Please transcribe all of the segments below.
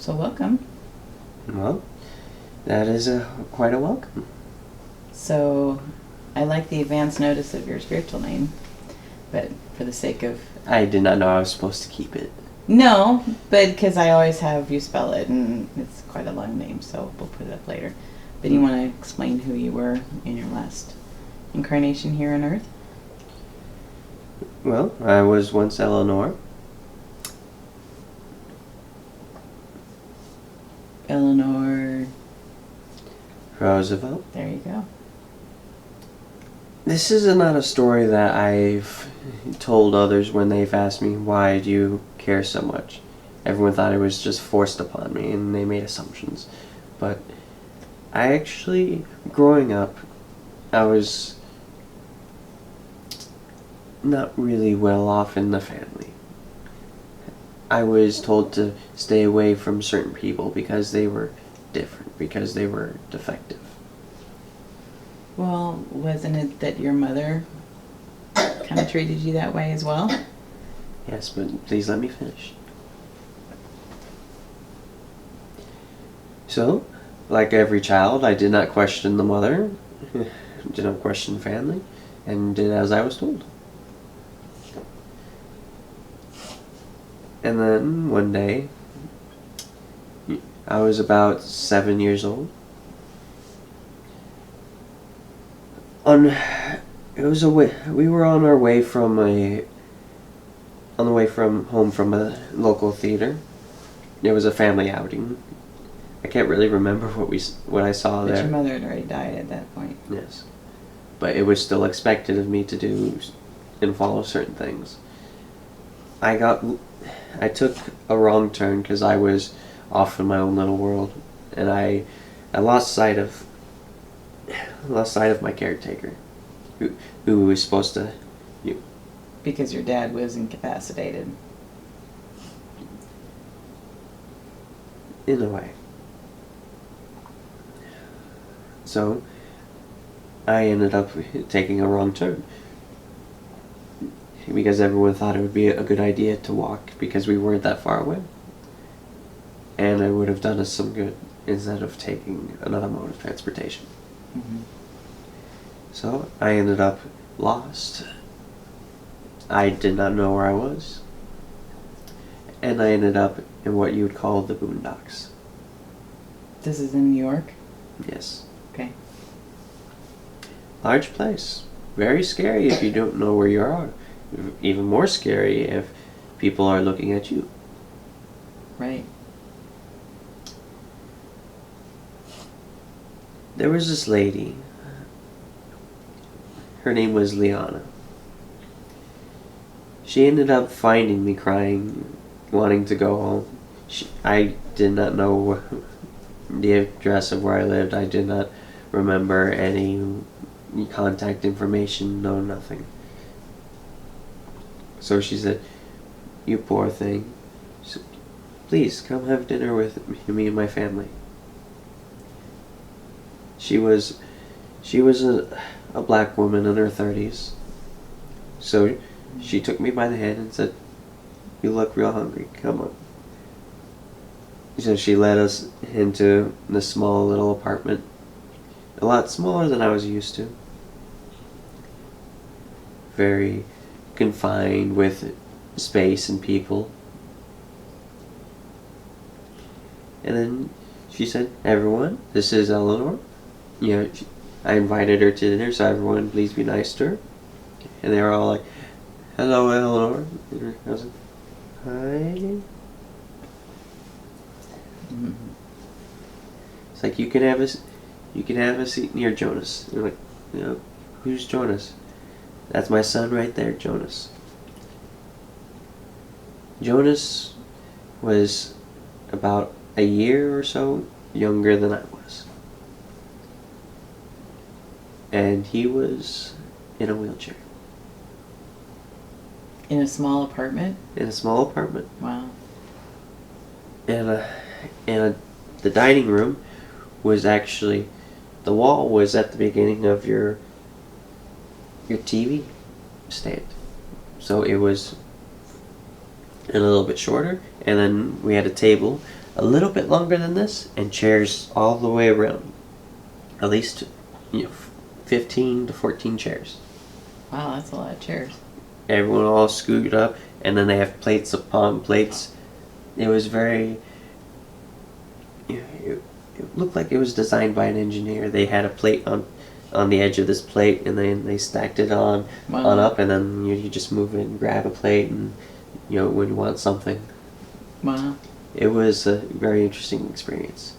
So welcome. Well, that is quite a welcome. So I like the advance notice of your spiritual name, but for the sake of... I did not know I was supposed to keep it. No, but because I always have you spell it, and it's quite a long name, so we'll put it up later. But you want to explain who you were in your last incarnation here on Earth? Well, I was once Eleanor. Eleanor... Roosevelt. There you go. This is not a story that I've told others when they've asked me, why do you care so much? Everyone thought it was just forced upon me, and they made assumptions. But I actually, growing up, I was not really well off in the family. I was told to stay away from certain people because they were different, because they were defective. Well, wasn't it that your mother kind of treated you that way as well? Yes, but please let me finish. So, like every child, I did not question the mother, did not question family, and did as I was told. And then, one day, I was about 7 years old. We were on our way from on the way from home from a local theater. It was a family outing. I can't really remember what I saw there. But your mother had already died at that point. Yes, but it was still expected of me to do and follow certain things. I took a wrong turn because I was off in my own little world, and I lost sight of my caretaker, who was supposed to. Because your dad was incapacitated. In a way. So, I ended up taking a wrong turn. Because everyone thought it would be a good idea to walk because we weren't that far away. And it would have done us some good instead of taking another mode of transportation. Mm-hmm. So, I ended up lost. I did not know where I was. And I ended up in what you would call the boondocks. This is in New York? Yes. Okay. Large place. Very scary if you don't know where you are. Even more scary if people are looking at you. Right. There was this lady. Her name was Liana. She ended up finding me crying, wanting to go home. I did not know the address of where I lived. I did not remember any contact information, no nothing. So she said, "You poor thing. So, please come have dinner with me and my family." She was a black woman in her 30s. So she took me by the hand and said, "You look real hungry. Come on." So she led us into this small little apartment. A lot smaller than I was used to. Very confined with space and people. And then she said, "Everyone, this is Eleanor." I invited her to dinner, so everyone please be nice to her. And they were all like, "Hello, Eleanor." And I was like, "Hi." Mm-hmm. It's like, you can have a seat near Jonas. And they're like, who's Jonas?" "That's my son right there, Jonas." Jonas was about a year or so younger than I was. And he was in a wheelchair. In a small apartment? In a small apartment. Wow. And the dining room was actually, the wall was at the beginning of your TV stand. So it was a little bit shorter, and then we had a table a little bit longer than this, and chairs all the way around. At least, 15 to 14 chairs. Wow, that's a lot of chairs. Everyone all scooted up, and then they have plates upon plates. It was very... It looked like it was designed by an engineer. They had a plate on the edge of this plate, and then they stacked it on up, and then you just move it and grab a plate, and when you want something. Wow. It was a very interesting experience.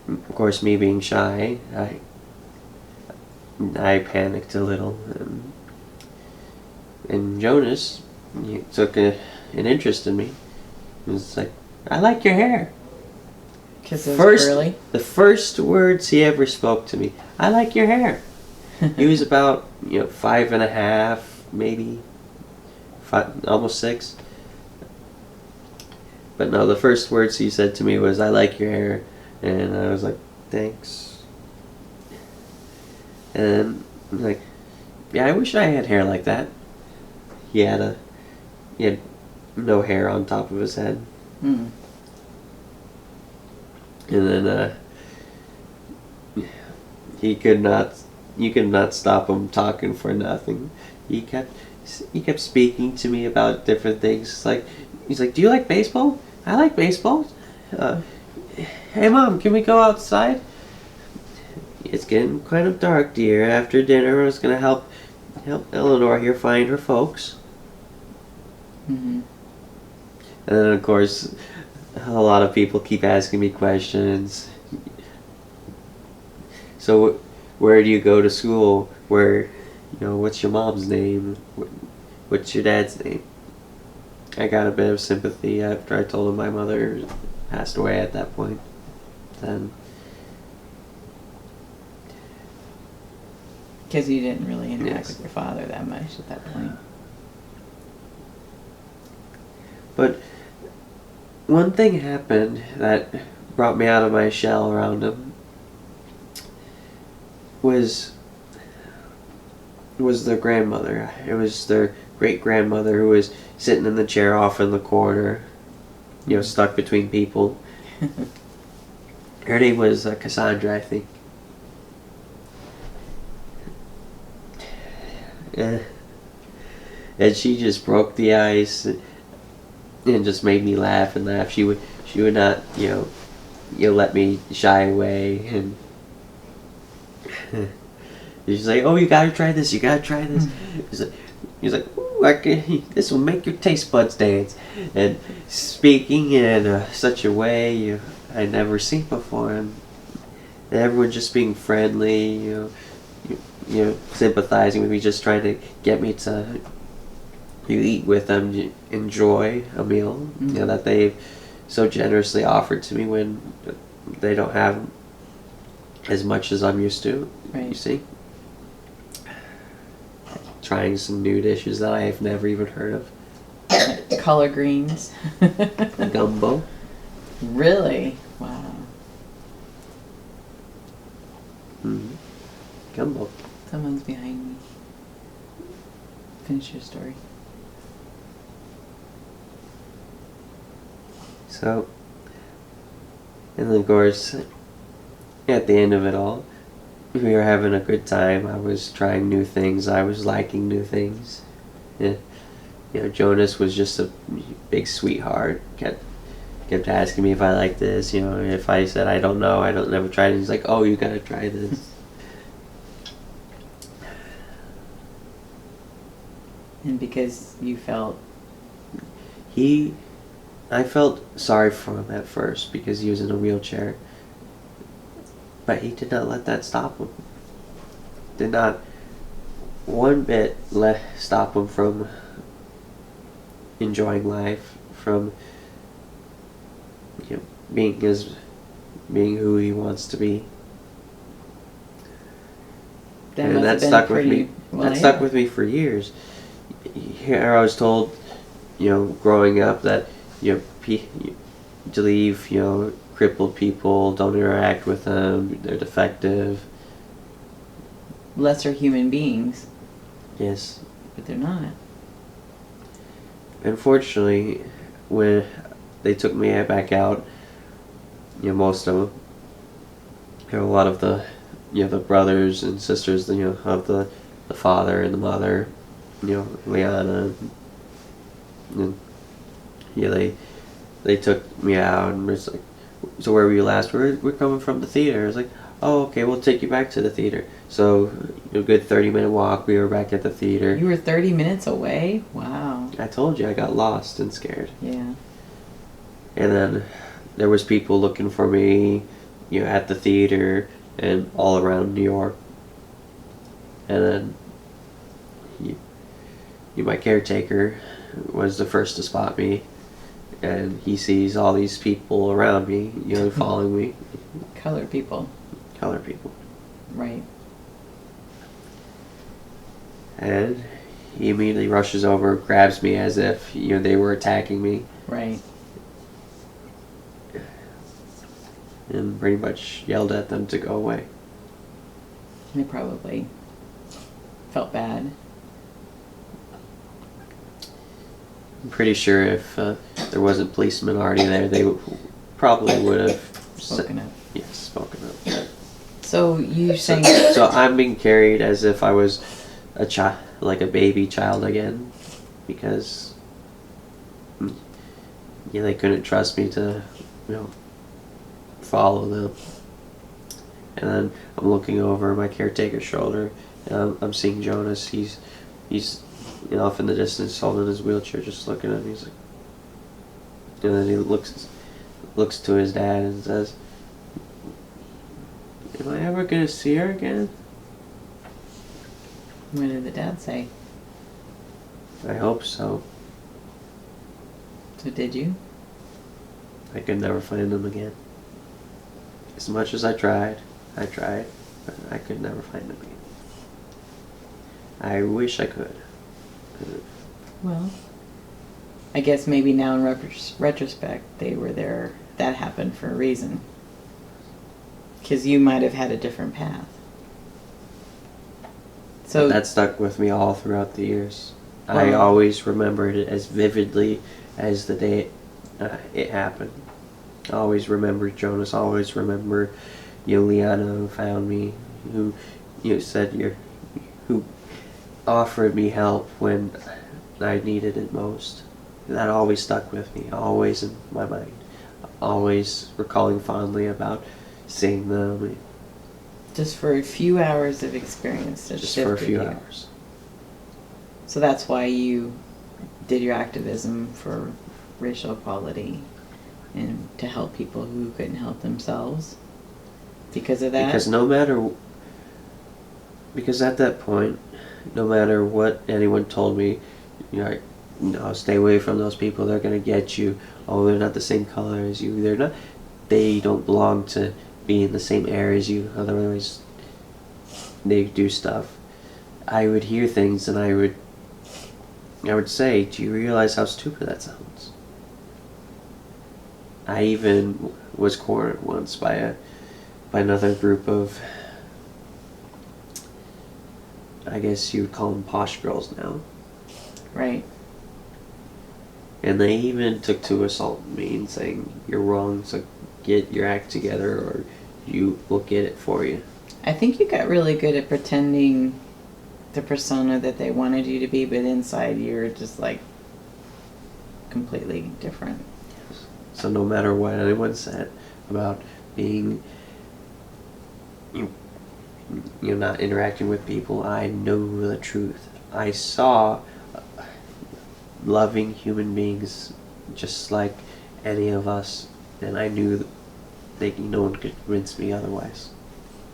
Of course, me being shy, I panicked a little, and Jonas, he took an interest in me. He was like, "I like your hair." Because it was curly? The first words he ever spoke to me, "I like your hair." He was about 5.5, maybe 5, almost 6. But no, the first words he said to me was, "I like your hair," and I was like, "Thanks." And I'm like, "Yeah, I wish I had hair like that." He had no hair on top of his head. Mm. And then you could not stop him talking for nothing. He kept speaking to me about different things. He's like, "Do you like baseball?" "I like baseball." "Hey Mom, can we go outside?" "It's getting kind of dark, dear. After dinner, I was gonna help Eleanor here find her folks." Mm-hmm. And then of course, a lot of people keep asking me questions. "So, where do you go to school? What's your mom's name? What's your dad's name?" I got a bit of sympathy after I told him my mother passed away at that point. Then, because you didn't really interact Yes. with your father that much at that point. But one thing happened that brought me out of my shell around him was their grandmother. It was their great-grandmother who was sitting in the chair off in the corner, stuck between people. Her name was Cassandra, I think. And she just broke the ice and just made me laugh and laugh. She would not, let me shy away, and she's like, "Oh, you gotta try this. You gotta try this." He's like, "Ooh, this will make your taste buds dance," and speaking in such a way I'd never seen before, and everyone just being friendly, sympathizing with me, just trying to get me to eat with them, enjoy a meal, that they've so generously offered to me when they don't have as much as I'm used to. Right. You see, trying some new dishes that I have never even heard of. Color greens. Gumbo. Really? Wow. Mm-hmm. Gumbo. Someone's behind me. Finish your story. So, and then of course, at the end of it all, we were having a good time. I was trying new things. I was liking new things. Yeah. Jonas was just a big sweetheart. Kept asking me if I liked this. If I said I don't know, never tried it. He's like, "Oh, you gotta try this." And because you felt... I felt sorry for him at first because he was in a wheelchair. But he did not let that stop him. Did not one bit stop him from enjoying life, from being who he wants to be. And that stuck with me. That stuck with me for years. Here I was told, growing up that to leave, crippled people, don't interact with them, they're defective. Lesser human beings. Yes. But they're not. Unfortunately, when they took me back out. Most of them. A lot of the, the brothers and sisters, of the father and the mother, Liana, and they took me out and was like, so where were you last? We're coming from the theater. I was like, oh, okay, we'll take you back to the theater. So a good 30-minute walk. We were back at the theater. You were 30 minutes away? Wow. I told you I got lost and scared. Yeah. And then there was people looking for me, at the theater and all around New York. And then my caretaker was the first to spot me, and he sees all these people around me, following me. Colored people. Color people. Right. And he immediately rushes over, grabs me as if, they were attacking me. Right. And pretty much yelled at them to go away. They probably felt bad. I'm pretty sure if there wasn't policemen already there, they probably would have Spoken up. Yes, spoken up. So you saying... So I'm being carried as if I was a child, like a baby child again, because they couldn't trust me to, follow them. And then I'm looking over my caretaker's shoulder, and I'm seeing Jonas. He's off in the distance, holding his wheelchair, just looking at me. He's like, and then he looks to his dad and says, "Am I ever gonna see her again?" What did the dad say? I hope so. So did you? I could never find them again. As much as I tried, but I could never find them again. I wish I could. Well, I guess maybe now in retrospect, they were there. That happened for a reason. Because you might have had a different path. So But that stuck with me all throughout the years. Well, I always remembered it as vividly as the day it happened. I always remember Jonas. Always remember, Liana, who found me, who, said who offered me help when I needed it most. That always stuck with me. Always in my mind. Always recalling fondly about seeing them. just for a few hours of experience. Just for a few hours. So that's why you did your activism for racial equality and to help people who couldn't help themselves because of that? Because at that point, no matter what anyone told me, no, stay away from those people, they're going to get you. Oh, they're not the same color as you. They don't belong to be in the same air as you, otherwise they do stuff. I would hear things and I would say, do you realize how stupid that sounds? I even was cornered once by another group of, I guess you would call them posh girls now. Right. And they even took to assaulting me and saying, you're wrong, so get your act together or we'll get it for you. I think you got really good at pretending the persona that they wanted you to be, but inside you're just like completely different. So no matter what anyone said about being, not interacting with people, I know the truth. I saw loving human beings just like any of us, and I knew no one could convince me otherwise.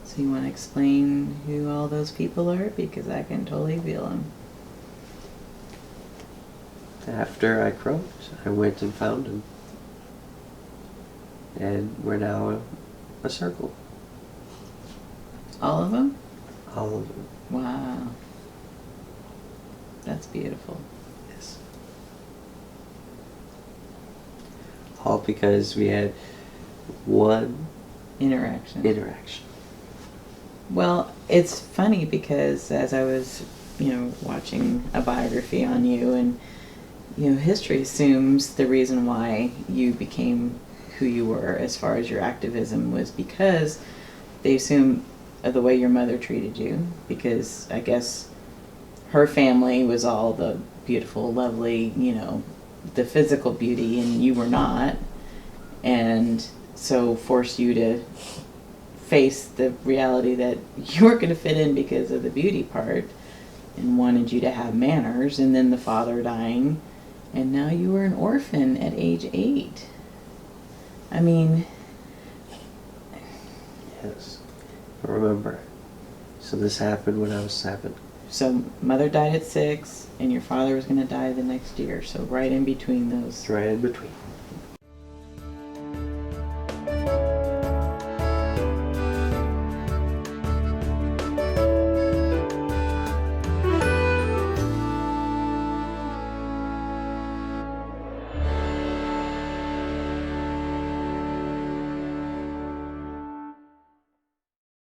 So you want to explain who all those people are? Because I can totally feel them. After I croaked, I went and found him. And we're now a circle. All of them? All of them. Wow. That's beautiful. Yes. All because we had one interaction. Well, it's funny because as I was, watching a biography on you, and history assumes the reason why you became who you were as far as your activism was because they assume of the way your mother treated you, because I guess her family was all the beautiful, lovely, the physical beauty, and you were not, and so forced you to face the reality that you weren't going to fit in because of the beauty part, and wanted you to have manners, and then the father dying, and now you were an orphan at age 8. I mean, Yes. Remember. So this happened when I was 7. so mother died at 6, and your father was going to die the next year, so right in between those. Right in between.